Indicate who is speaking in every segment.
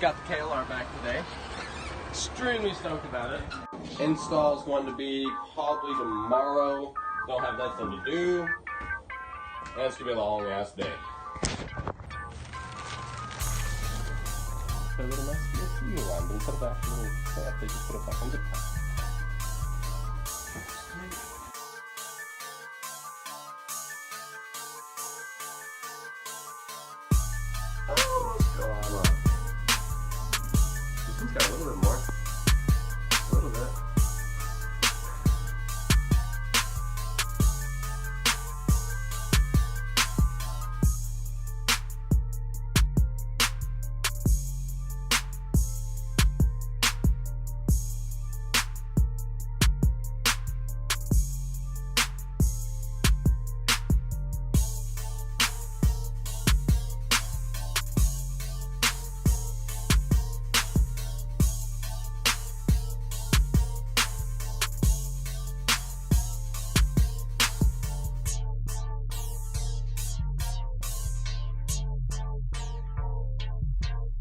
Speaker 1: got the KLR back today. Extremely stoked about it. Install is going to be probably tomorrow. Don't have nothing to do. And it's going to be a long ass day. Put a little nice PSU line, but instead of actual little stuff, they just put a fucking zip tie. Oh, what's going on? This one's got a little bit more. A little bit.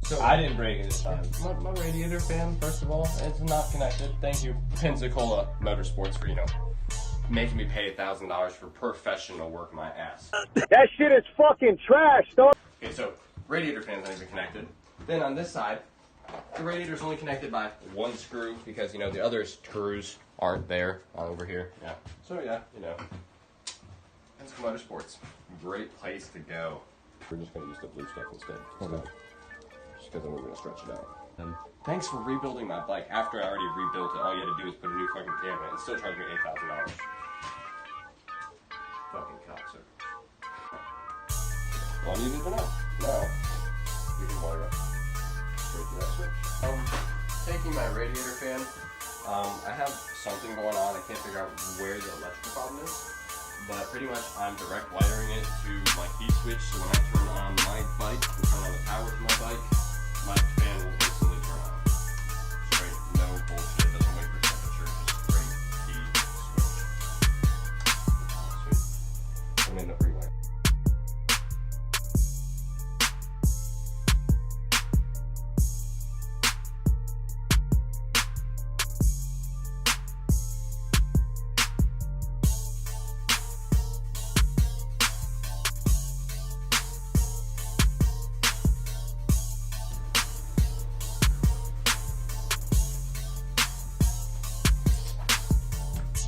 Speaker 1: So I didn't break it this time. My radiator fan, first of all, it's not connected. Thank you, Pensacola Motorsports, for, making me pay $1,000 for professional work my ass.
Speaker 2: That shit is fucking trash, dog.
Speaker 1: Okay, so radiator fan's not even connected. Then on this side, the radiator's only connected by one screw because, the other screws aren't there over here. Yeah. So yeah, Pensacola Motorsports, great place to go. We're just gonna use the blue stuff instead. Okay. Just because I'm going to stretch it out. Thanks for rebuilding my bike. After I already rebuilt it, all you had to do was put a new fucking camera and still charge me $8,000. Fucking cocksucker. All you need to know. Now, we can wire up straight to that switch. Taking my radiator fan, I have something going on. I can't figure out where the electrical problem is. But pretty much I'm direct wiring it to my key switch, so when I turn